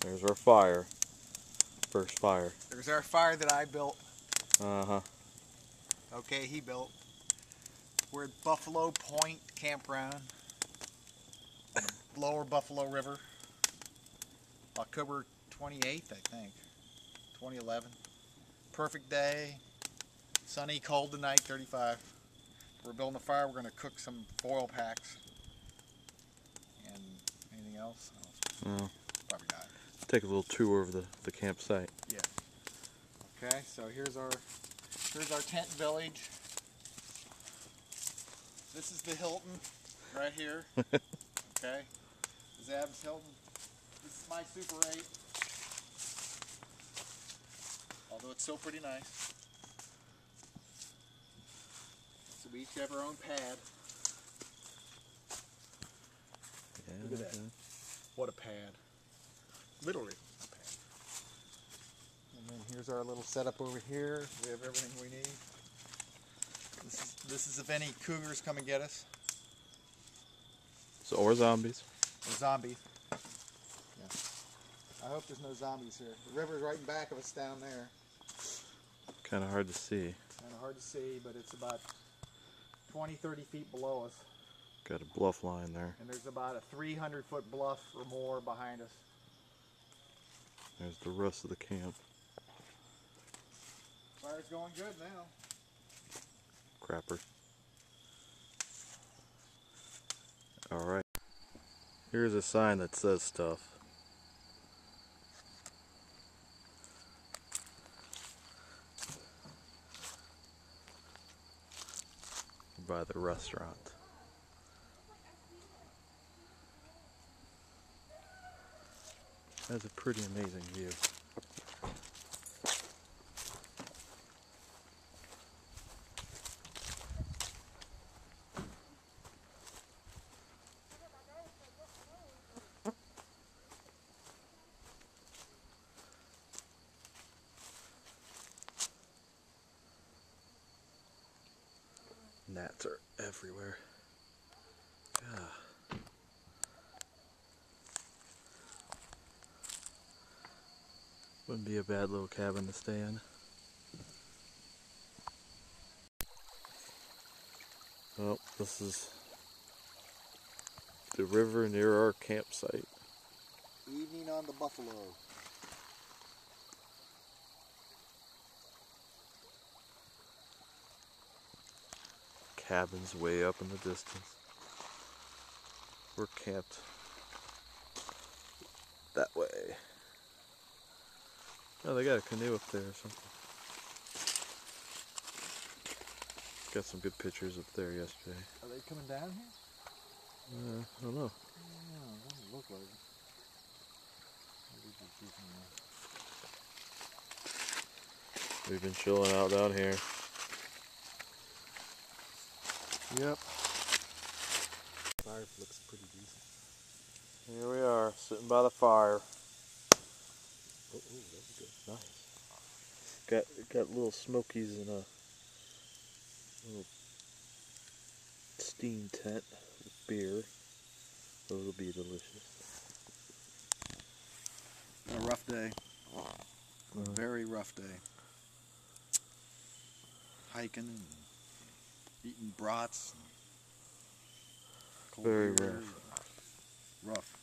There's our fire. First fire. There's our fire that I built. Uh-huh. Okay, he built. We're at Buffalo Point Campground on the lower Buffalo River. October 28th, I think, 2011. Perfect day. Sunny, cold tonight, 35. We're building a fire. We're going to cook some foil packs. And anything else? Oh. Probably not. Take a little tour of the campsite. Yeah. Okay, so here's our tent village. This is the Hilton right here. Okay. Zab's Hilton. This is my Super 8. Although it's still pretty nice. So we each have our own pad. Yeah, look at that. What a pad. Literally a pad. And then here's our little setup over here. We have everything we need. This is if any cougars come and get us. So, or zombies. Or zombies. Yeah. I hope there's no zombies here. The river's right in back of us down there. Kind of hard to see. Kind of hard to see, but it's about 20, 30 feet below us. Got a bluff line there. And there's about a 300-foot bluff or more behind us. There's the rest of the camp. Fire's going good now. Crapper. Alright. Here's a sign that says stuff. By the restaurant. That's a pretty amazing view. Gnats are everywhere. Ah. Wouldn't be a bad little cabin to stay in. Well, this is the river near our campsite. Evening on the Buffalo. Cabins way up in the distance. We're camped that way. Oh, they got a canoe up there or something. Got some good pictures up there yesterday. Are they coming down here? I don't know. No, it doesn't look like it. Maybe just using We've been chilling out down here. Yep. Fire looks pretty decent. Here we are, sitting by the fire. Oh, that was good. Nice. Got little smokies in a little steam tent with beer. Those will be delicious. Been a rough day. A very rough day. Hiking and eating brats. Cold Very beer. rough. Rough.